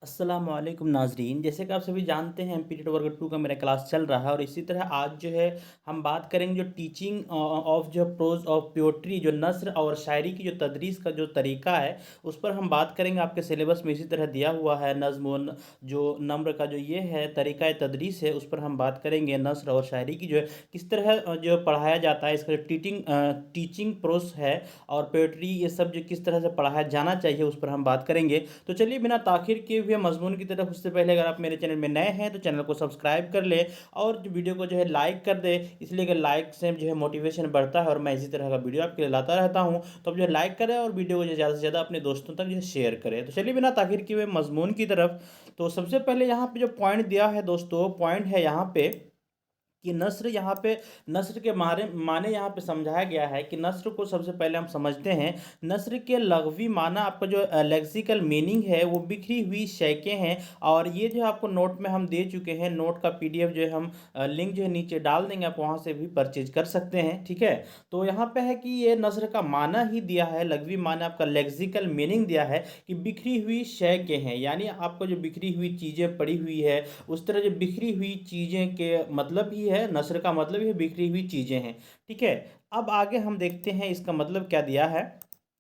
अस्सलाम वालेकुम नाज़रीन। जैसे कि आप सभी जानते हैं पीरियड वर्ग 2 का मेरा क्लास चल रहा है और इसी तरह आज जो है हम बात करेंगे जो टीचिंग ऑफ जो प्रोज़ ऑफ पोएट्री जो नस्र और शायरी की जो तदरीस का जो तरीका है उस पर हम बात करेंगे। आपके सिलेबस में इसी तरह दिया हुआ है नज़्म जो नम्र का जो ये है तरीका तदरीस है उस पर हम बात करेंगे। नस्र और शायरी की जो है किस तरह जो पढ़ाया जाता है, इसका जो टीचिंग प्रोस है और पोएट्री ये सब जो किस तरह से पढ़ाया जाना चाहिए उस पर हम बात करेंगे। तो चलिए बिना ताख़ीर किए हुए मज़मून की तरफ उससे पहले अगर आप मेरे चैनल में नए हैं तो चैनल को सब्सक्राइब कर ले और जो वीडियो को जो है लाइक कर दे, इसलिए कि लाइक से जो है मोटिवेशन बढ़ता है और मैं इसी तरह का वीडियो आपके लिए लाता रहता हूँ। तो आप जो है लाइक करें और वीडियो को जो ज़्यादा से ज़्यादा अपने दोस्तों तक जो है शेयर करें। तो चलिए बिना ताख़ीर किए हुए मज़मून की तरफ। तो सबसे पहले यहाँ पे जो पॉइंट दिया है दोस्तों, पॉइंट है यहाँ पे कि नस्र यहाँ पे नस्र के माने यहाँ पे समझाया गया है कि नस्र को सबसे पहले हम समझते हैं। नस्र के लग़वी माना आपका जो लेक्सिकल मीनिंग है वो बिखरी हुई शैक़ें हैं और ये जो आपको नोट में हम दे चुके हैं। नोट का पीडीएफ जो है हम लिंक जो है नीचे डाल देंगे, आप वहाँ से भी परचेज कर सकते हैं, ठीक है। तो यहाँ पे है कि ये नस्र का माना ही दिया है, लग़वी माना आपका लेक्सिकल मीनिंग दिया है कि बिखरी हुई शैक़ें हैं, यानी आपको जो बिखरी हुई चीज़ें पड़ी हुई है उस तरह जो बिखरी हुई चीज़ें के मतलब ही है, नस्र का मतलब ये बिखरी हुई चीज़ें हैं, ठीक है। अब आगे हम देखते हैं इसका मतलब क्या दिया है।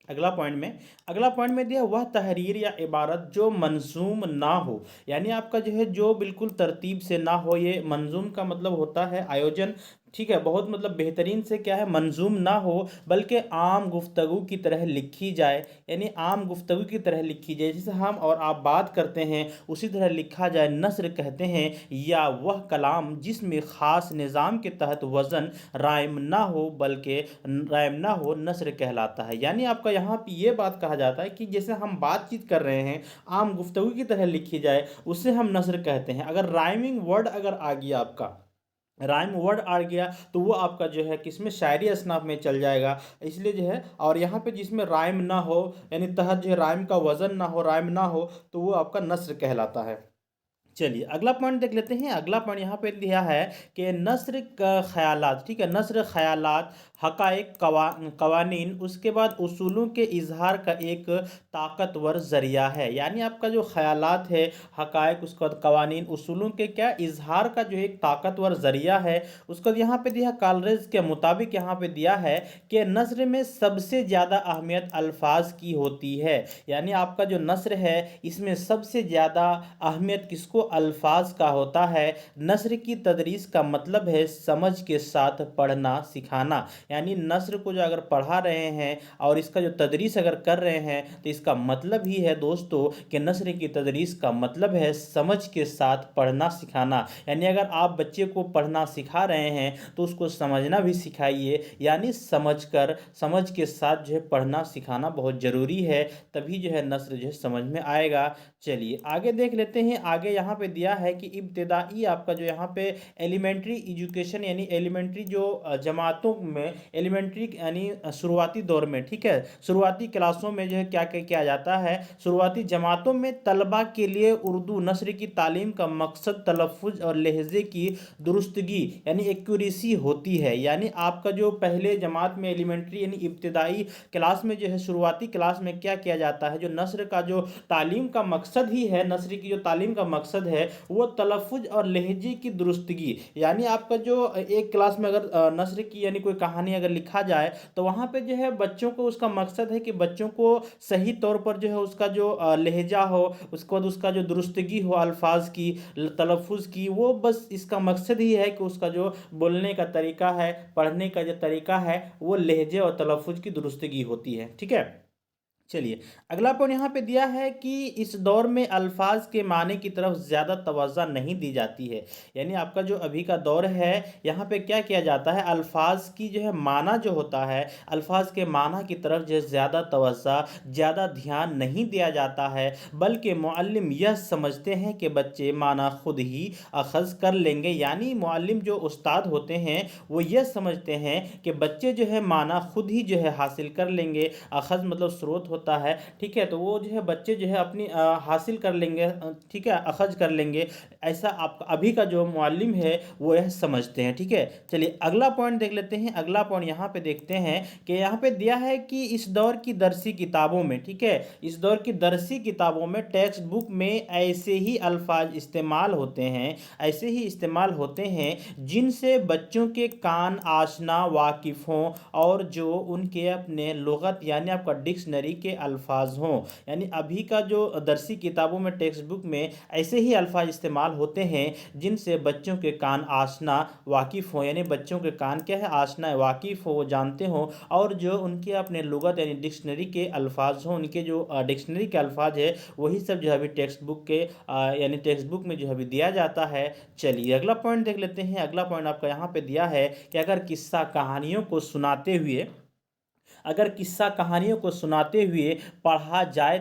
अगला पॉइंट में दिया वह तहरीर या इबारत जो मंज़ूम ना हो, यानी आपका जो है जो बिल्कुल तरतीब से ना हो। ये मंज़ूम का मतलब होता है आयोजन, ठीक है। बहुत मतलब बेहतरीन से क्या है, मंज़ूम ना हो बल्कि आम गुफ्तगू की तरह लिखी जाए, यानी आम गुफ्तगू की तरह लिखी जाए, जैसे हम और आप बात करते हैं उसी तरह लिखा जाए, नस्र कहते हैं। या वह कलाम जिसमें ख़ास निज़ाम के तहत वज़न राइम ना हो बल्कि राइम ना हो, नस्र कहलाता है। यानी आपका यहाँ पे ये बात कहा जाता है कि जैसे हम बातचीत कर रहे हैं आम गुफ्तगू की तरह लिखी जाए, उसे हम नस्र कहते हैं। अगर राइमिंग वर्ड अगर आ गया, आपका राइम वर्ड आ गया तो वो आपका जो है किसमें, शायरी असनाफ में चल जाएगा, इसलिए जो है। और यहाँ पे जिसमें राइम ना हो यानी तहत जो है राइम का वज़न ना हो, राइम ना हो, तो वो आपका नस्र कहलाता है। चलिए अगला पॉइंट देख लेते हैं। अगला पॉइंट यहाँ पे दिया है कि नस्र का ख़यालात, ठीक है। नस्र ख़यालात, हक़ाइक़, क़वानीन, उसके बाद उसूलों के इज़हार का एक ताकतवर ज़रिया है। यानी आपका जो ख़यालात है, हक़ाइक़, उसके बाद क़वानीन, उसूलों के क्या इज़हार का जो एक ताकतवर ज़रिया है। उसको यहाँ पे दिया कॉलरेज के मुताबिक यहाँ पे दिया है कि नस्र में सबसे ज़्यादा अहमियत अल्फाज की होती है। यानी आपका जो नस्र है इसमें सबसे ज़्यादा अहमियत किसको, अल्फाज का होता है। नस्र की तदरीस का मतलब है समझ के साथ पढ़ना सिखाना, यानी नस्र को जो अगर पढ़ा रहे हैं और इसका जो तदरीस अगर कर रहे हैं तो इसका मतलब ही है दोस्तों कि नस्र की तदरीस का मतलब है समझ के साथ पढ़ना सिखाना। यानी अगर आप बच्चे को पढ़ना सिखा रहे हैं तो उसको समझना भी सिखाइए, यानी समझ के साथ जो है पढ़ना सिखाना बहुत ज़रूरी है, तभी जो है नस्र जो है समझ में आएगा। चलिए आगे देख लेते हैं। आगे यहाँ पे दिया है कि इब्तिदाई आपका जो यहाँ पे एलिमेंट्री एजुकेशन, यानी एलिमेंट्री जो जमातों में, एलिमेंट्री यानी शुरुआती दौर में, ठीक है, शुरुआती क्लासों में जो है क्या क्या किया जाता है, शुरुआती जमातों में तलबा के लिए उर्दू नस्र की तालीम का मकसद तलफ़ुज़ और लहजे की दुरुस्तगी यानी एक्यूरेसी होती है। यानी आपका जो पहले जमात में एलिमेंट्री यानी इब्तिदाई क्लास में जो है, शुरुआती क्लास में क्या किया जाता है, जो नस्र का जो तालीम का मकसद ही है, नस्र की जो तालीम का मकसद है वो तलफ़ुज़ और लहजे की दुरुस्तगी। यानी आपका जो एक क्लास में अगर नस्र की यानी कोई कहानी अगर लिखा जाए तो वहाँ पे जो है बच्चों को, उसका मकसद है कि बच्चों को सही तौर पर जो है उसका जो लहजा हो, उसके बाद उसका जो दुरुस्तगी हो अल्फाज की, तलफ़ुज़ की, वो बस इसका मकसद ही है कि उसका जो बोलने का तरीका है, पढ़ने का जो तरीका है, वो लहजे और तलफ़ुज़ की दुरुस्तगी होती है, ठीक है। चलिए अगला पॉइंट यहाँ पे दिया है कि इस दौर में अल्फाज के माने की तरफ ज़्यादा तवज्जो नहीं दी जाती है। यानी आपका जो अभी का दौर है यहाँ पे क्या किया जाता है, अल्फाज की जो है माना जो होता है, अल्फाज के माना की तरफ जो है ज़्यादा तवज्जो, ज़्यादा ध्यान नहीं दिया जाता है, बल्कि मुअल्लिम यह समझते हैं कि बच्चे माना खुद ही अखज़ कर लेंगे। यानी मुअल्लिम जो उस्ताद होते हैं वो यह समझते हैं कि बच्चे जो है माना खुद ही जो है हासिल कर लेंगे। अखज़ मतलब स्रोत होता है, ठीक है, तो वो जो है बच्चे जो है अपनी हासिल कर लेंगे, ठीक है, अखज़ कर लेंगे, ऐसा आप अभी का जो मुअल्लिम है वो यह समझते हैं, ठीक है। चलिए अगला पॉइंट देख लेते हैं। अगला पॉइंट यहाँ पे देखते हैं कि यहाँ पे दिया है कि इस दौर की दरसी किताबों में, ठीक है, इस दौर की दरसी किताबों में टेक्स्ट बुक में ऐसे ही अल्फाज इस्तेमाल होते हैं, ऐसे ही इस्तेमाल होते हैं जिनसे बच्चों के कान आशना वाकिफ़ हों और जो उनके अपने लुगत यानी आपका डिक्शनरी के अल्फाज हों। यानी अभी का जो दरसी किताबों में टेक्स्ट बुक में ऐसे ही अल्फाज इस्तेमाल होते हैं जिनसे बच्चों के कान आशना वाकिफ़ हों, यानी बच्चों के कान क्या है, आशना वाकिफ़ हो, वो जानते हों, और जो उनके अपने लुगत यानी डिक्शनरी के अल्फाज हों, उनके जो डिक्शनरी के अल्फाज है वही सब जो है अभी टेक्स्ट बुक के यानी टेक्स्ट बुक में जो है अभी दिया जाता है। चलिए अगला पॉइंट देख लेते हैं। अगला पॉइंट आपका यहाँ पे दिया है कि अगर किस्सा कहानियों को सुनाते हुए, अगर किस्सा कहानियों को सुनाते हुए पढ़ा जाए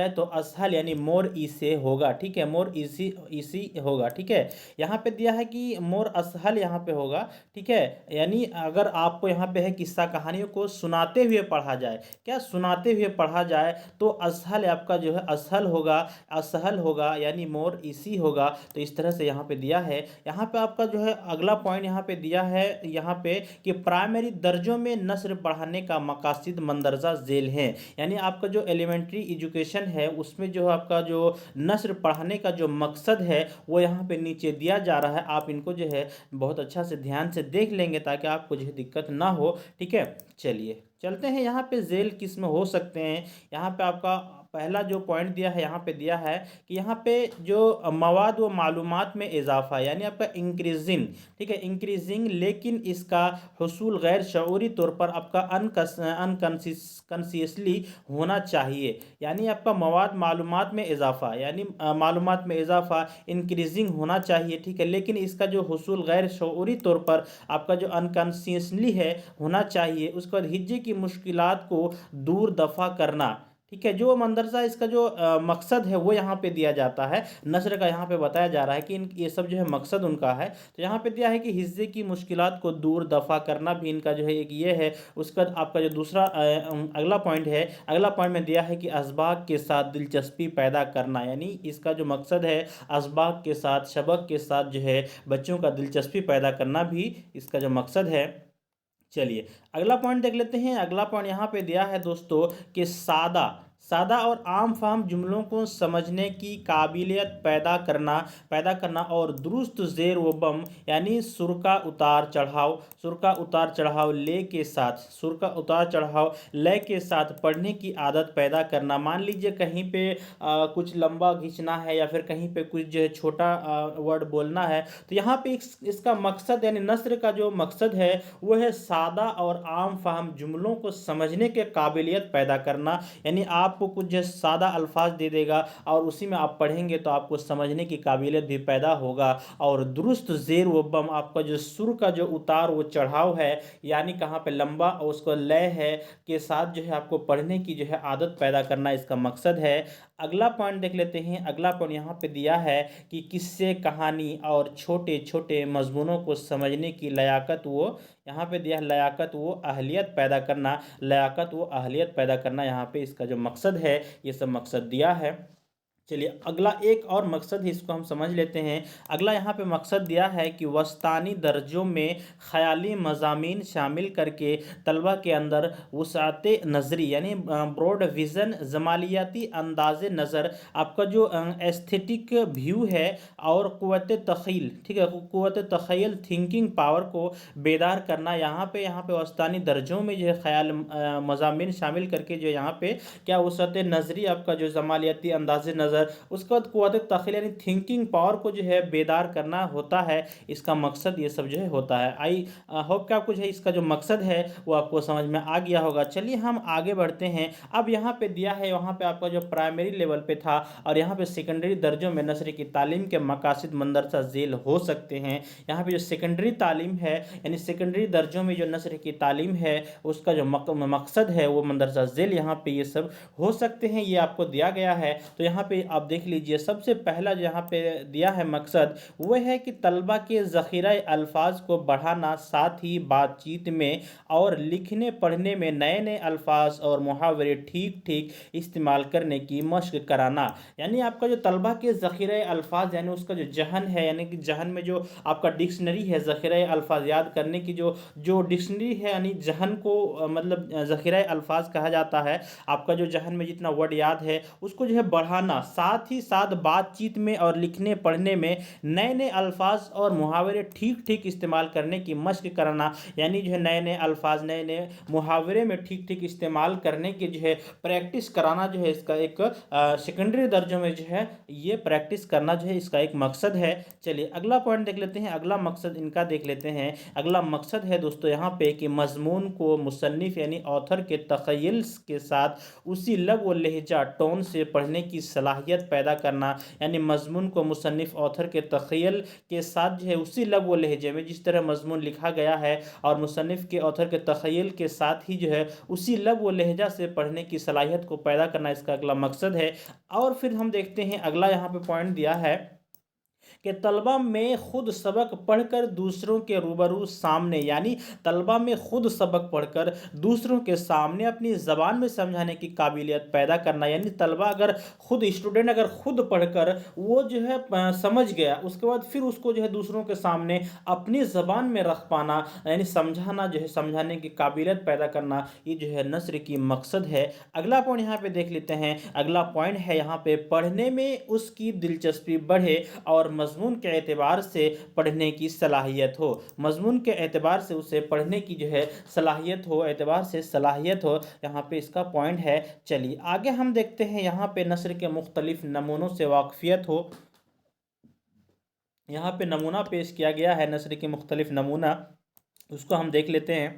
तो असहल यानी मोर इसे होगा, ठीक है, मोर इजी इसी होगा, ठीक है। यहाँ पे दिया है कि मोर असहल यहाँ पे होगा, ठीक है, यानी अगर आपको यहाँ पे है किस्सा कहानियों को सुनाते हुए पढ़ा जाए, क्या सुनाते हुए पढ़ा जाए तो असहल आपका जो है असहल होगा, असहल होगा यानी मोर इसी होगा। तो इस तरह से यहाँ पे दिया है। यहाँ पे आपका जो है अगला पॉइंट यहाँ पे दिया है यहाँ पे कि प्राइमरी दर्जों में नस्र पढ़ाने का मकासद मंदरजा झेल है, यानी आपका जो एलिमेंट्री एजुकेशन है उसमें जो आपका जो नस्र पढ़ाने का जो मकसद है वो यहाँ पे नीचे दिया जा रहा है। आप इनको जो है बहुत अच्छा से ध्यान से देख लेंगे ताकि आपको जो है दिक्कत ना हो, ठीक है। चलिए चलते हैं यहाँ पे झेल किस में हो सकते हैं। यहाँ पे आपका पहला जो पॉइंट दिया है यहाँ पे दिया है कि यहाँ पे जो मवाद व मालूमात में इजाफा यानी आपका इंक्रीजिंग, ठीक है, इंक्रीजिंग, लेकिन इसका हुसूल गैर शऊरी तौर पर आपका अनकंसियसली होना चाहिए। यानी आपका मवाद मालूमात में इजाफा यानी मालूमात में इजाफा इंक्रीजिंग होना चाहिए, ठीक है, लेकिन इसका जो हुसूल गैर शऊरी तौर पर आपका जो अनकंसियसली है होना चाहिए। उसके बाद हिज्जे की मुश्किलात को दूर दफा करना, ठीक है, जो मंदरसा इसका जो मकसद है वो यहाँ पे दिया जाता है, नस्र का यहाँ पे बताया जा रहा है कि ये सब जो है मकसद उनका है। तो यहाँ पे दिया है कि हिज्जे की मुश्किलात को दूर दफा करना भी इनका जो है एक ये है। उसका आपका जो दूसरा अगला पॉइंट है, अगला पॉइंट में दिया है कि असबाक के साथ दिलचस्पी पैदा करना, यानी इसका जो मकसद है असबाक के साथ सबक के साथ जो है बच्चों का दिलचस्पी पैदा करना भी इसका जो मकसद है। चलिए अगला पॉइंट देख लेते हैं। अगला पॉइंट यहाँ पे दिया है दोस्तों कि सादा सादा और आम फाम जुमलों को समझने की काबिलियत पैदा करना और दुरुस्त ज़ेर व बम यानी सुर का उतार चढ़ाव ले के साथ सुर का उतार चढ़ाव लय के साथ पढ़ने की आदत पैदा करना। मान लीजिए कहीं पे कुछ लंबा खींचना है या फिर कहीं पे कुछ जो है छोटा वर्ड बोलना है, तो यहाँ पे इसका मकसद यानी नस्र का जो मकसद है वो है सादा और आम फाहम जुमलों को समझने के काबिलियत पैदा करना। यानी आपको कुछ जो सादा अल्फाज दे देगा और उसी में आप पढ़ेंगे तो आपको समझने की काबिलियत भी पैदा होगा। और दुरुस्त ज़ेर व बम आपका जो सुर का जो उतार वो चढ़ाव है यानी कहाँ पे लंबा और उसको लय है के साथ जो है आपको पढ़ने की जो है आदत पैदा करना इसका मकसद है। अगला पॉइंट देख लेते हैं। अगला पॉइंट यहाँ पे दिया है कि किस्से कहानी और छोटे छोटे मजमूनों को समझने की लयाकत वो यहाँ पे दिया है, लयाकत वो अहलियत पैदा करना यहाँ पे इसका जो मकसद है ये सब मकसद दिया है। चलिए अगला एक और मकसद है, इसको हम समझ लेते हैं। अगला यहाँ पे मकसद दिया है कि वस्तानी दर्जों में ख़याली मज़ामीन शामिल करके तलबा के अंदर वसाअत नज़री यानी ब्रॉड विज़न जमालियाती अंदाज़ नज़र आपका जो एस्थेटिक व्यू है और क़ुव्वत तख़य्युल, ठीक है, क़ुव्वत तख़य्युल थिंकिंग पावर को बेदार करना। यहाँ पे वस्तानी दर्जों में जो है ख़याल मज़ामीन शामिल करके जो यहाँ पे क्या वसाअत नज़री आपका जो जमालियाती अंदाज़ नज़र उसके बाद क़ुव्वत तख़य्युल यानी थिंकिंग पावर को जो है बेदार करना होता है। इसका मकसद ये सब जो है होता है। आई होप कि आपको जो है इसका जो मकसद है वो आपको समझ में आ गया होगा। चलिए हम आगे बढ़ते हैं। अब यहाँ पे दिया है, वहाँ पे आपका जो प्राइमरी लेवल पे था और यहाँ पे सेकेंडरी दर्जों में नस्र की तालीम के मकासद मंदरसा झेल हो सकते हैं। यहाँ पे जो सेकेंडरी तालीम है यानी सेकेंडरी दर्जों में जो नस्र की तालीम है उसका जो मकसद है वो मंदरसा झेल यहाँ पे ये सब हो सकते हैं, ये आपको दिया गया है। तो यहाँ पे आप देख लीजिए, सबसे पहला यहाँ पे दिया है मकसद, वो है कि तलबा के ज़ख़ीरा अल्फाज को बढ़ाना, साथ ही बातचीत में और लिखने पढ़ने में नए नए अल्फाज और मुहावरे ठीक ठीक इस्तेमाल करने की मशक कराना। यानी आपका जो तलबा के ज़ख़ीरा अल्फाज यानी उसका जो जहन है, यानी कि जहन में जो आपका डिक्शनरी है ज़ख़ीरा अल्फाज याद करने की जो जो डिक्शनरी है, यानी जहन को मतलब ज़ख़ीरा अल्फाज कहा जाता है। आपका जो जहन में जितना वर्ड याद है उसको जो है बढ़ाना, साथ ही साथ बातचीत में और लिखने पढ़ने में नए नए अल्फाज और मुहावरे ठीक ठीक इस्तेमाल करने की मशक कराना। यानी जो है नए नए अल्फाज नए नए मुहावरे में ठीक ठीक इस्तेमाल करने की जो है प्रैक्टिस कराना, जो है इसका एक सेकेंडरी दर्जों में जो है ये प्रैक्टिस करना जो है इसका एक मकसद है। चलिए अगला पॉइंट देख लेते हैं, अगला मकसद इनका देख लेते हैं। अगला मकसद है दोस्तों यहाँ पे कि मजमून को मुसन्निफ यानी ऑथर के तख़य्युल के साथ उसी लब व लहजा टोन से पढ़ने की सलाहियत पैदा करना। यानी मजमून को मुसन्निफ ऑथर के तख़य्युल के साथ जो है उसी लब व लहजे में जिस तरह मजमून लिखा गया है और मुसन्निफ के ऑथर के तख़य्युल के साथ ही जो है उसी लब व लहजा से पढ़ने की सलाहियत को पैदा करना इसका अगला मकसद है। और फिर हम देखते हैं अगला यहाँ पे पॉइंट दिया है कि तलबा में खुद सबक पढ़कर दूसरों के रूबरू सामने, यानी तलबा में खुद सबक पढ़कर दूसरों के सामने अपनी ज़बान में समझाने की काबिलियत पैदा करना। यानी तलबा अगर खुद स्टूडेंट अगर खुद पढ़कर वो जो है समझ गया, उसके बाद फिर उसको जो है दूसरों के सामने अपनी ज़बान में रख पाना, यानी समझाना, जो है समझाने की काबिलियत पैदा करना, ये जो है नस्र की मकसद है। अगला पॉइंट यहाँ पे देख लेते हैं। अगला पॉइंट है यहाँ पे पढ़ने में उसकी दिलचस्पी बढ़े और मजमून के एतबार से पढ़ने की सलाहियत हो, मजमून के एतबार से उसे पढ़ने की जो है सलाहियत हो, एतबार से सलाहियत हो, यहाँ पे इसका पॉइंट है। चलिए आगे हम देखते हैं, यहाँ पे नस्र के मुख्तलिफ नमूनों से वाकफियत हो। यहाँ पे नमूना पेश किया गया है, नस्र के मुख्तलिफ नमूना, उसको हम देख लेते हैं।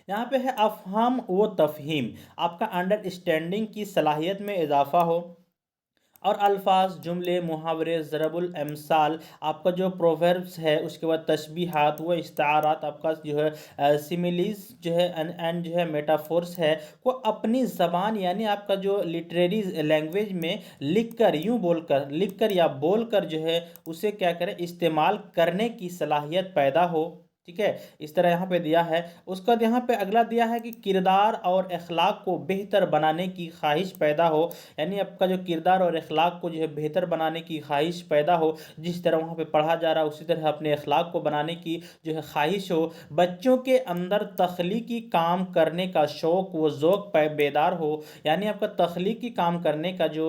यहाँ पे है अफ़हाम व तफ़हीम, आपका अंडरस्टैंडिंग की सलाहियत में इजाफ़ा हो, और अल्फाज जुमले मुहावरे ज़रबुल अमसाल, आपका जो प्रोवर्ब्स है, उसके बाद तशबीहात व इस्तारात, आपका जो है सिमिलीज जो है एंड जो है मेटाफोर्स है, को अपनी ज़बान यानी आपका जो लिटरेरी लैंग्वेज में लिख कर या बोल कर जो है उसे क्या करें, इस्तेमाल करने की सलाहियत पैदा हो। ठीक है, इस तरह यहाँ पे दिया है। उसके बाद यहाँ पे अगला दिया है कि किरदार और अखलाक को बेहतर बनाने की ख्वाहिश पैदा हो, यानी आपका जो किरदार और अखलाक को जो है बेहतर बनाने की ख्वाहिश पैदा हो, जिस तरह वहाँ पे पढ़ा जा रहा है उसी तरह अपने अखलाक को बनाने की जो है ख्वाहिश हो। बच्चों के अंदर तख्लीकी काम करने का शौक़ व ज़ौक़ बेदार हो, यानी आपका तख्लीकी काम करने का जो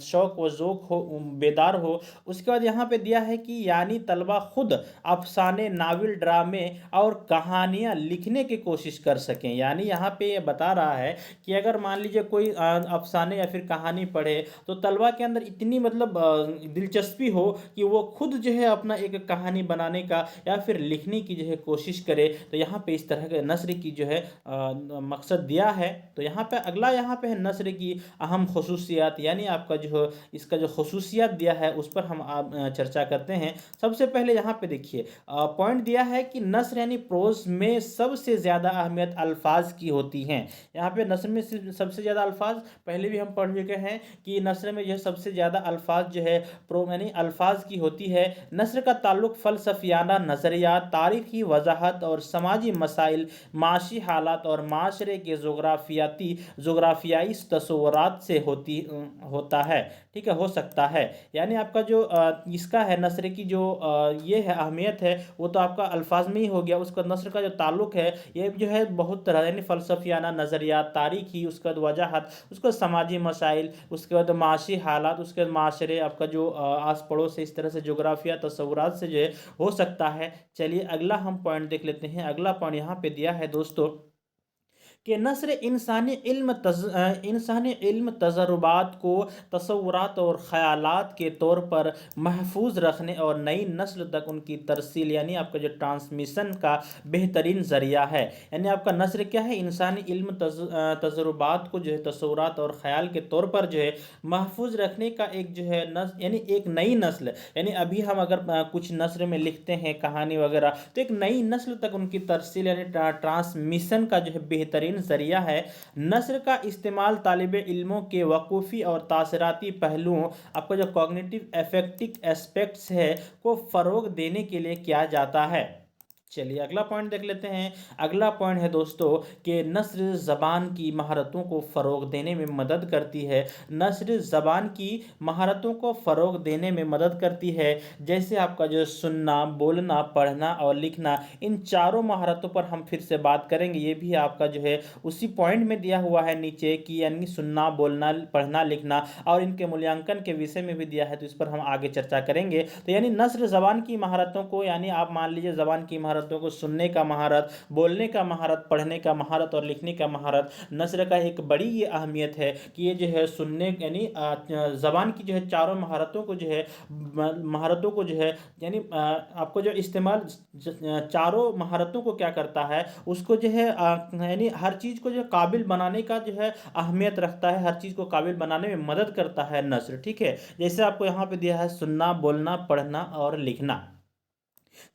शौक़ व ज़ौक़ हो बेदार हो। उसके बाद यहाँ पे दिया है कि यानी तलबा खुद अफसाने, नावल, ड्रामे और कहानियाँ लिखने की कोशिश कर सकें। यानी यहाँ पे ये बता रहा है कि अगर मान लीजिए कोई अफसाने या फिर कहानी पढ़े तो तलबा के अंदर इतनी मतलब दिलचस्पी हो कि वो खुद जो है अपना एक कहानी बनाने का या फिर लिखने की जो है कोशिश करे। तो यहाँ पे इस तरह के नस्र की जो है मकसद दिया है। तो यहाँ पे अगला यहाँ पे है नस्र की अहम खसूसियात, यानी आपका जो इसका जो खसूसियात दिया है उस पर हम चर्चा करते हैं। सबसे पहले यहाँ पे देखिए पॉइंट दिया है कि नस्र यानी प्रोज में सबसे ज़्यादा अहमियत अल्फाज की होती हैं। यहाँ पे नस्र में सबसे ज़्यादा अल्फाज पहले भी हम पढ़ चुके हैं कि नस्र में जो सबसे ज़्यादा अल्फाज जो है प्रो यानी अल्फाज की होती है। नस्र का ताल्लुक़ फ़लसफ़ियाना नज़रिया, तारीख़ी वजाहत और समाजी मसाइल, माशी हालात और माशरे के जोग्राफियाई तसव्वुरात से होता है। ठीक है, हो सकता है। यानी आपका जो इसका है नस्र की जो ये है अहमियत है वो तो आपका अल्फाज में ही हो गया। उसका नस्र का जो ताल्लुक़ है ये जो है बहुत तरह, यानी फ़लसफ़ियाना नज़रिया, तारीख़ी, उसके बाद वजाहत, उसका समाजी मसाइल, उसके बाद माशी हालात, उसके बाद माशरे, आपका जो आस पड़ोस से इस तरह से जोग्राफिया तसव्वुरात से जो है हो सकता है। चलिए अगला हम पॉइंट देख लेते हैं। अगला पॉइंट यहाँ पे दिया है दोस्तों कि नस्र इंसानी इल्म तजर्बात को तसव्वुरात और ख़यालात के तौर पर महफूज रखने और नई नस्ल तक उनकी तरसील, यानी आपका जो ट्रांसमिशन का बेहतरीन ज़रिया है। यानी आपका नस्र क्या है, इंसानी इल्म तजर्बात को जो है तसव्वुरात और ख़याल के तौर पर जो है महफूज रखने का एक जो है यानी एक नई नस्ल, यानी अभी हम अगर कुछ नस्र में लिखते हैं कहानी वगैरह तो एक नई नस्ल तक उनकी तरसील यानी ट्रांसमिशन का जो है बेहतरीन बेहतरीन ज़रिया है। नस्र का इस्तेमाल तालिब इल्मों के वक़ूफ़ी और तासराती पहलुओं, आपका जो कॉग्निटिव एफेक्टिव एस्पेक्ट्स है को फ़रोग़ देने के लिए किया जाता है। चलिए अगला पॉइंट देख लेते हैं। अगला पॉइंट है दोस्तों कि नस्र ज़बान की महारतों को फ़रोग़ देने में मदद करती है। नस्र ज़बान की महारतों को फ़रोग़ देने में मदद करती है, जैसे आपका जो सुनना, बोलना, पढ़ना और लिखना, इन चारों महारतों पर हम फिर से बात करेंगे। ये भी आपका जो है उसी पॉइंट में दिया हुआ है नीचे कि यानी सुनना, बोलना, पढ़ना, लिखना, और इनके मूल्यांकन के विषय में भी दिया है, तो इस पर हम आगे चर्चा करेंगे। तो यानी नस्र ज़बान की महारतों को, यानी आप मान लीजिए ज़बान की महारतों को, सुनने का महारत, बोलने का महारत, पढ़ने का महारत और लिखने का महारत, नस्र का एक बड़ी ये अहमियत है कि ये जो है सुनने यानी ज़बान की जो है चारों महारतों को जो है यानी आपको जो इस्तेमाल चारों महारतों को क्या करता है, उसको जो है यानी हर चीज़ को जो काबिल बनाने का जो है अहमियत रखता है, हर चीज़ को काबिल बनाने में मदद करता है नस्र। ठीक है, जैसे आपको यहाँ पे दिया है सुनना, बोलना, पढ़ना और लिखना।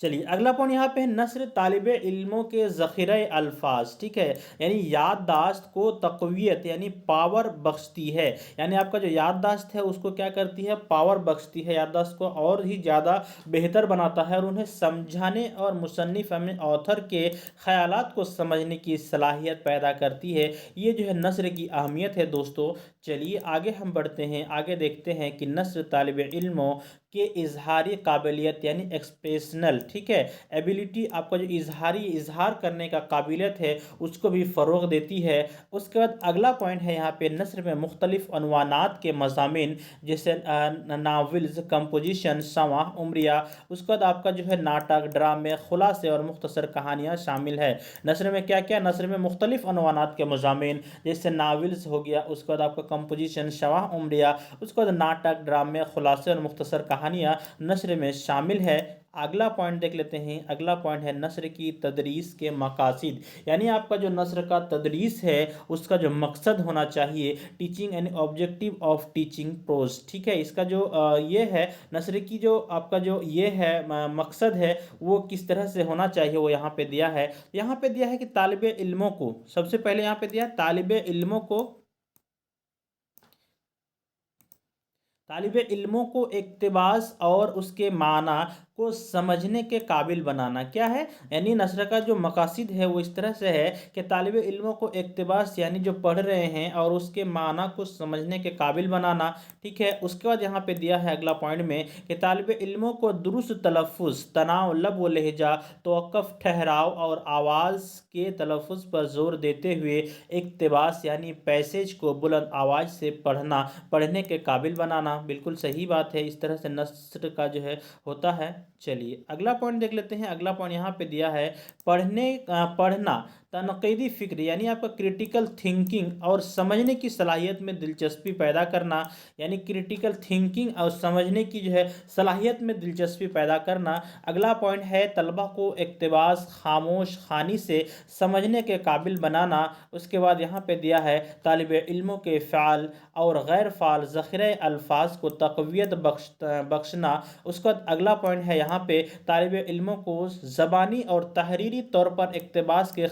चलिए अगला पॉइंट यहाँ पे है नस्र तालिब इल्मों के ज़ख़ीरा अल्फाज। ठीक है, यानी याददाश्त को तक़वियत यानी पावर बख्शती है। यानी आपका जो याददाश्त है उसको क्या करती है, पावर बख्शती है, याददाश्त को और ही ज़्यादा बेहतर बनाता है और उन्हें समझाने और मुसन्निफ़ यानी ऑथर के ख़यालात को समझने की सलाहियत पैदा करती है। ये जो है नस्र की अहमियत है दोस्तों। चलिए आगे हम बढ़ते हैं, आगे देखते हैं कि नस्र तालिब इल्मों के इजहारी काबिलियत यानी एक्सप्रेशनल, ठीक है, एबिलिटी, आपका जो इजहार करने का काबिलियत है उसको भी फ़रोग़ देती है। उसके बाद अगला पॉइंट है यहाँ पे नस्र में मुख्तलिफ़ अनवानात के मज़ामीन, जैसे नावल्स, कंपोजिशन, शवाह, उमरिया, उसके बाद आपका जो है नाटक, ड्रामे, खुलासे और मुख्तसर कहानियाँ शामिल है। नस्र में क्या क्या, नस्र में मुख्तलिफ़ अनवानात के मज़ामीन, जैसे नावल्स हो गया, उसके बाद आपका कंपोजिशन, शवाह, उमरिया, उसके बाद नाटक, ड्रामे, खुलासे और मुख्तसर कहानियाँ नस्र में शामिल है। अगला पॉइंट देख लेते हैं। अगला पॉइंट है नस्र की तदरीस के मकासिद, यानी आपका जो नस्र का तदरीस है उसका जो मकसद होना चाहिए, teaching and objective of teaching prose. ठीक है, इसका जो ये है नस्र की जो आपका जो ये है मकसद है वो किस तरह से होना चाहिए, वो यहाँ पे दिया है। यहाँ पे दिया है कि तालिब इल्मों को, सबसे पहले यहाँ पे दिया है तालिब इल्मों को इक़्तिबास और उसके माना को समझने के काबिल बनाना। क्या है, यानी नस्र का जो मकासिद है वो इस तरह से है कि तालिब इल्मों को इक़्तिबास यानी जो पढ़ रहे हैं और उसके माना को समझने के काबिल बनाना। ठीक है, उसके बाद यहाँ पे दिया है अगला पॉइंट में कि तालिब इल्मों को दुरुस्त तलफ़्फ़ुज़, तनाव, लब व लहजा, तवक्कुफ़, ठहराव और आवाज़ के तलफ़्फ़ुज़ पर जोर देते हुए इक़्तिबास यानी पैसेज को बुलंद आवाज़ से पढ़ने के काबिल बनाना। बिल्कुल सही बात है, इस तरह से नस्र का जो है होता है। चलिए अगला पॉइंट देख लेते हैं। अगला पॉइंट यहाँ पे दिया है पढ़ना तनक़ीदी फ़िक्र, यानी आपका क्रिटिकल थिंकिंग और समझने की सलाहियत में दिलचस्पी पैदा करना। यानी क्रिटिकल थिंकिंग और समझने की जो है सलाहियत में दिलचस्पी पैदा करना। अगला पॉइंट है तलबा को इक़्तिबास, खामोश खानी से समझने के काबिल बनाना। उसके बाद यहाँ पे दिया है तालिब इल्मों के फ़ाल और गैर फ़ाल ज़ख़ीरा अल्फाज को तक़वियत बख्शना। उसका अगला पॉइंट है यहाँ पे तालिब इल्मों को ज़बानी और तहरीरी तौर पर इक़्तिबास के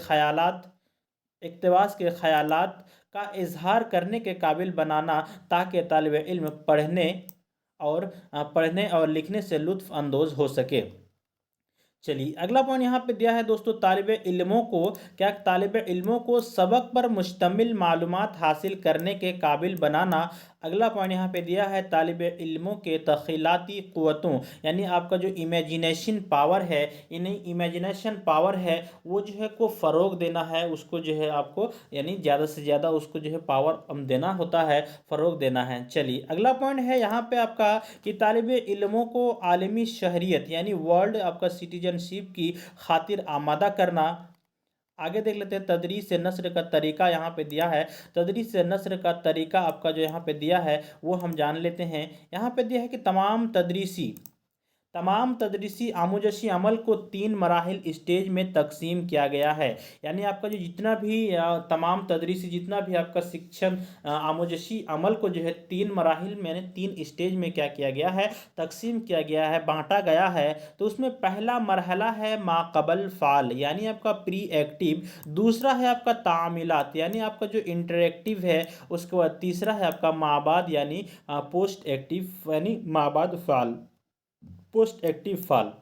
ख़यालात का इजहार करने के काबिल बनाना, ताकि तालिब इल्म पढ़ने और लिखने से लुत्फ़ अंदोज़ हो सके। चलिए अगला पॉइंट यहाँ पे दिया है दोस्तों तालिब इल्मों को सबक पर मुश्तमिल मालूमात हासिल करने के काबिल बनाना। अगला पॉइंट यहाँ पे दिया है तालिब इल्मों के तख़ीलाती क़ुव्वतों, यानी आपका जो इमेजिनेशन पावर है, इमेजिनेशन पावर है वो जो है को फ़रोग़ देना है, उसको जो है आपको यानी ज़्यादा से ज़्यादा उसको जो है पावर देना होता है, फ़रोग़ देना है। चलिए अगला पॉइंट है यहाँ पे आपका कि तालिब इल्मों को आलमी शहरियत यानी वर्ल्ड आपका सिटीजनशिप की खातिर आमादा करना। आगे देख लेते हैं तदरीस नस्र का तरीका यहाँ पे दिया है। तदरीस नस्र का तरीका आपका जो यहाँ पे दिया है वो हम जान लेते हैं। यहाँ पे दिया है कि तमाम तदरीसी आमूजशी अमल को 3 मराहिल स्टेज में तकसीम किया गया है। यानी आपका जो जितना भी तमाम तदरीसी जितना भी आपका शिक्षण आमूजशी अमल को जो है 3 मराहिल में यानी 3 स्टेज में क्या किया गया है, तकसीम किया गया है, बांटा गया है। तो उसमें पहला मरहला है माक़बल फ़ाल यानी आपका प्री एक्टिव, दूसरा है आपका तामीलात यानी आपका जो इंटरेक्टिव है, उसके बाद तीसरा है आपका माबाद यानी पोस्ट एक्टिव यानी माबाद फ़ाल, पोस्ट एक्टिव फ़ाल।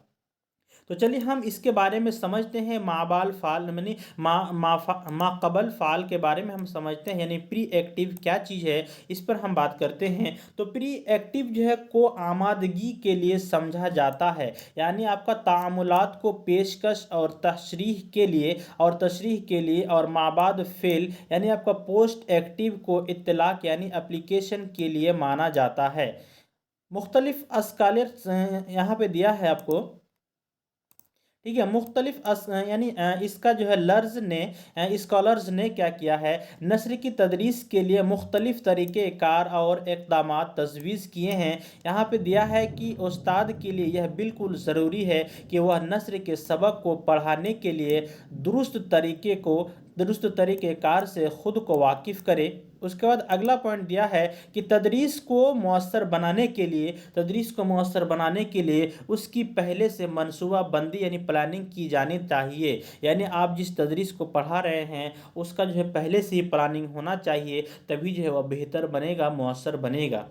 तो चलिए हम इसके बारे में समझते हैं। माबाल फ़ाल यानी माक़बल फ़ाल के बारे में हम समझते हैं, यानी प्री एक्टिव क्या चीज़ है इस पर हम बात करते हैं। तो प्री एक्टिव जो है को आमादगी के लिए समझा जाता है, यानी आपका तामुलात को पेशकश और तशरीह के लिए और माबाद फ़ेल यानी आपका पोस्ट एक्टिव को इत्तलाक यानी एप्लीकेशन के लिए माना जाता है। मुख्तलिफ स्कॉलर्स यहाँ पे दिया है आपको, ठीक है। यानी इसका जो है स्कॉलर्स ने क्या किया है, नस्र की तदरीस के लिए मुख्तलिफ तरीक़े कार और इक़दामात तजवीज़ किए हैं। यहाँ पे दिया है कि उस्ताद के लिए यह बिल्कुल ज़रूरी है कि वह नस्र के सबक को पढ़ाने के लिए दुरुस्त तरीक़े कार से ख़ुद को वाकिफ़ करे। उसके बाद अगला पॉइंट दिया है कि तदरीस को मुअस्सर बनाने के लिए उसकी पहले से मनसूबा बंदी यानी प्लानिंग की जानी चाहिए। यानी आप जिस तदरीस को पढ़ा रहे हैं उसका जो है पहले से ही प्लानिंग होना चाहिए, तभी जो है वह बेहतर बनेगा, मुअस्सर बनेगा।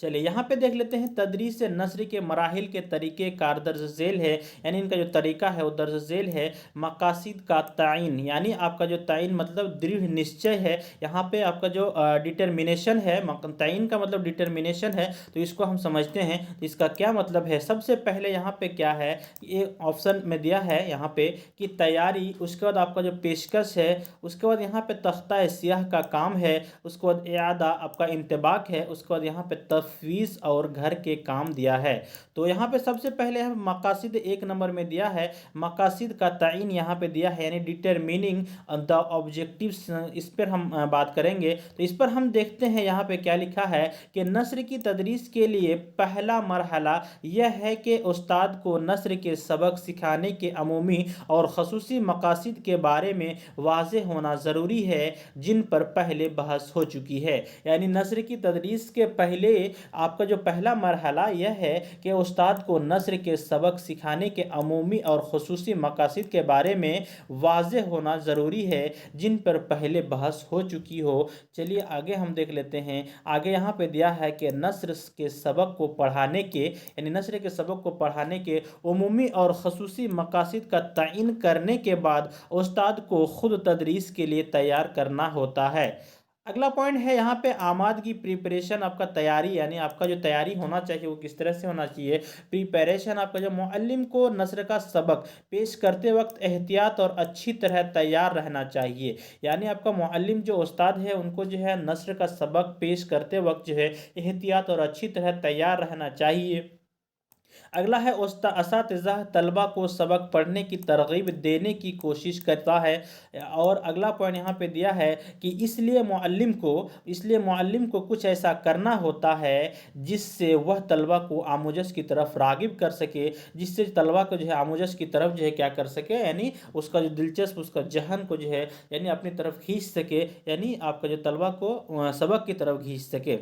चलिए यहाँ पे देख लेते हैं तदरीस नस्र के मराहिल के तरीक़े कार दर्ज झेल है, यानी इनका जो तरीका है वो दर्ज झेल है। मकासिद का तयन यानी आपका जो तयन मतलब दृढ़ निश्चय है, यहाँ पे आपका जो डिटर्मिनेशन है, तयन का मतलब डिटर्मिनेशन है, तो इसको हम समझते हैं। तो इसका क्या मतलब है, सबसे पहले यहाँ पे क्या है, ये ऑप्शन में दिया है यहाँ पे कि तैयारी, उसके बाद आपका जो पेशकश है, उसके बाद यहाँ पे तख्ता स्याह का काम है, उसके बाद इआदा आपका इंतबाक है, उसके बाद यहाँ पे तफवीज़ और घर के काम दिया है। तो यहाँ पे सबसे पहले है मकासिद, 1 नंबर में दिया है मकासिद का तयन यहाँ पे दिया है, यानी डिटरमिनिंग द ऑब्जेक्टिव्स, इस पर हम बात करेंगे। तो इस पर हम देखते हैं यहाँ पे क्या लिखा है कि नस्र की तदरीस के लिए पहला मरहला यह है कि उस्ताद को नस्र के सबक सिखाने के अमूमी और खसूसी मकासिद के बारे में वाज़ेह होना ज़रूरी है, जिन पर पहले बहस हो चुकी है। यानी नस्र की तदरीस के पहले आपका जो पहला मरहला यह है कि उस्ताद को नस्र के सबक सिखाने के अमूमी और खुसूसी मकासिद के बारे में वाज़ेह होना ज़रूरी है, जिन पर पहले बहस हो चुकी हो। चलिए आगे हम देख लेते हैं। आगे यहाँ पे दिया है कि नस्र के सबक को पढ़ाने के अमूमी और खुसूसी मकासिद का तयन करने के बाद उस्ताद को खुद तदरीस के लिए तैयार करना होता है। अगला पॉइंट है यहाँ पे आमादगी, प्रिपरेशन, आपका तैयारी, यानी आपका जो तैयारी होना चाहिए वो किस तरह से होना चाहिए। प्रिपरेशन आपका जो मुअल्लिम को नस्र का सबक पेश करते वक्त एहतियात और अच्छी तरह तैयार रहना चाहिए। यानी आपका मुअल्लिम जो उस्ताद है उनको जो है नस्र का सबक पेश करते वक्त जो है एहतियात और अच्छी तरह तैयार रहना चाहिए। अगला है असातिज़ा तलबा को सबक पढ़ने की तरगीब देने की कोशिश करता है। और अगला पॉइंट यहाँ पे दिया है कि इसलिए मुअल्लिम को कुछ ऐसा करना होता है जिससे वह तलबा को आमोजस की तरफ रागिब कर सके, जिससे तलबा को जो है आमोजस की तरफ जो है क्या कर सके, यानी उसका जो दिलचस्प, उसका जहन को जो है यानी अपनी तरफ खींच सके, यानी आपका जो तलबा को सबक की तरफ खींच सके।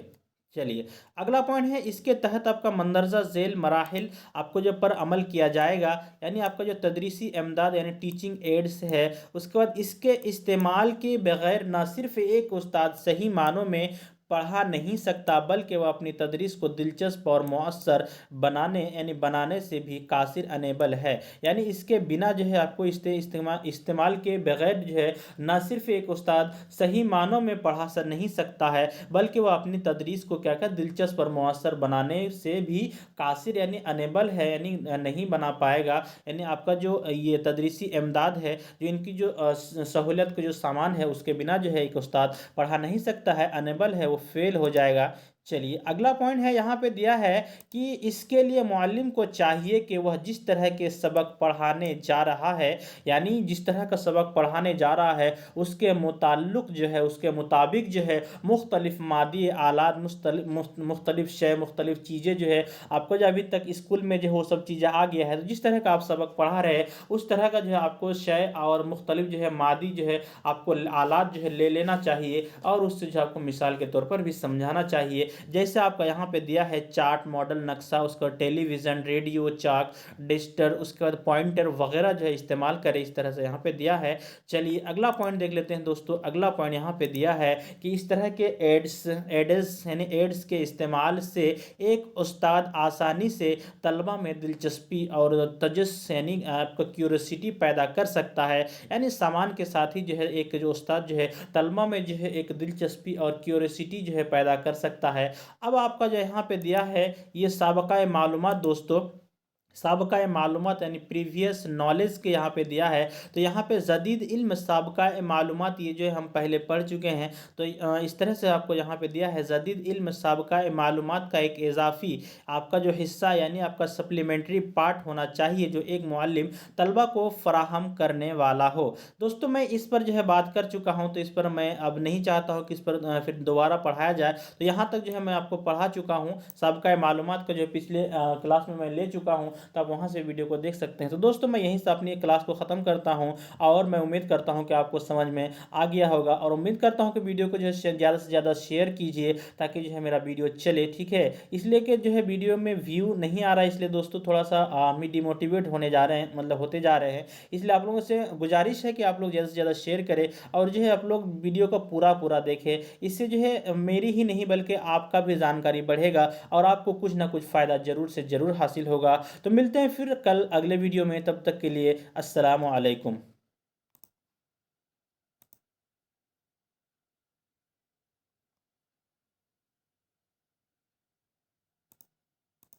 चलिए अगला पॉइंट है, इसके तहत आपका मंदरजा झेल मराहिल आपको जो पर अमल किया जाएगा, यानी आपका जो तदरीसी इमदाद यानी टीचिंग एड्स है, उसके बाद इसके इस्तेमाल के बगैर ना सिर्फ एक उस्ताद सही मानों में पढ़ा नहीं सकता, बल्कि वह अपनी तदरीस को दिलचस्प और मुअस्सर बनाने से भी कासिर अनेबल है। यानी इसके बिना जो है आपको इस्तेमाल के बगैर जो है ना सिर्फ एक उस्ताद सही मानों में पढ़ा नहीं सकता है, बल्कि वह अपनी तदरीस को क्या कर दिलचस्प और मुअस्सर बनाने से भी कासिर यानी अनेबल है, यानी नहीं बना पाएगा। यानी आपका जो ये तदरीसी इमदाद है, जो इनकी जो सहूलियत का जो सामान है, उसके बिना जो है एक उस्ताद पढ़ा नहीं सकता है, अनेबल है, वो फेल हो जाएगा। चलिए अगला पॉइंट है यहाँ पे दिया है कि इसके लिए मुअल्लिम को चाहिए कि वह जिस तरह के सबक पढ़ाने जा रहा है, यानी जिस तरह का सबक पढ़ाने जा रहा है उसके मुताल्लुक जो है, उसके मुताबिक जो है मुख्तलिफ मादी आलात, मुख्तलिफ शय, मुख्तलिफ चीज़ें जो है आपको जो अभी तक स्कूल में जो वो सब चीज़ें आ गया है, तो जिस तरह का आप सबक पढ़ा रहे हैं उस तरह का जो है आपको शय और मुख्तलिफ जो है मादी जो है आपको आलात जो है ले लेना चाहिए और उससे जो आपको मिसाल के तौर पर भी समझाना चाहिए। जैसे आपका यहाँ पे दिया है चार्ट, मॉडल नक्शा, उसका टेलीविज़न, रेडियो, चाक, डिजिटल, उसके बाद पॉइंटर वगैरह जो है इस्तेमाल करें, इस तरह से यहाँ पे दिया है। चलिए अगला पॉइंट देख लेते हैं दोस्तों। अगला पॉइंट यहाँ पे दिया है कि इस तरह के एड्स यानी एड्स के इस्तेमाल से एक उस्ताद आसानी से तलबा में दिलचस्पी और तजस यानी आपका क्यूरोसिटी पैदा कर सकता है, यानी सामान के साथ ही जो है एक जो उस्ताद जो है तलबा में जो है एक दिलचस्पी और क्यूरोसिटी जो है पैदा कर सकता है। अब आपका जो यहाँ पे दिया है ये साबका मालूमात दोस्तों, साबका मालूमात यानी प्रीवियस नॉलेज के यहाँ पे दिया है। तो यहाँ पे जदीद इल्म साबका मालूमात ये जो है हम पहले पढ़ चुके हैं, तो इस तरह से आपको यहाँ पे दिया है जदीद इल्म साबका मालूमात का एक इजाफी आपका जो हिस्सा यानी आपका सप्लीमेंट्री पार्ट होना चाहिए जो एक मुअल्लिम तलबा को फराहम करने वाला हो। दोस्तों मैं इस पर जो है बात कर चुका हूँ, तो इस पर मैं अब नहीं चाहता हूँ कि इस पर फिर दोबारा पढ़ाया जाए। तो यहाँ तक जो है मैं आपको पढ़ा चुका हूँ, साबका मालूमात का जो पिछले क्लास में मैं ले चुका हूँ, तो आप वहाँ से वीडियो को देख सकते हैं। तो दोस्तों मैं यहीं से अपनी क्लास को ख़त्म करता हूँ और मैं उम्मीद करता हूँ कि आपको समझ में आ गया होगा, और उम्मीद करता हूँ कि वीडियो को जो है ज़्यादा से ज़्यादा शेयर कीजिए ताकि जो है मेरा वीडियो चले, ठीक है। इसलिए कि जो है वीडियो में व्यू नहीं आ रहा है, इसलिए दोस्तों थोड़ा सा हम डिमोटिवेट होने जा रहे हैं, मतलब होते जा रहे हैं। इसलिए आप लोगों से गुजारिश है कि आप लोग ज़्यादा से ज़्यादा शेयर करें और जो है आप लोग वीडियो को पूरा पूरा देखें। इससे जो है मेरी ही नहीं बल्कि आपका भी जानकारी बढ़ेगा और आपको कुछ ना कुछ फ़ायदा ज़रूर से ज़रूर हासिल होगा। तो मिलते हैं फिर कल अगले वीडियो में, तब तक के लिए अस्सलामु अलैकुम।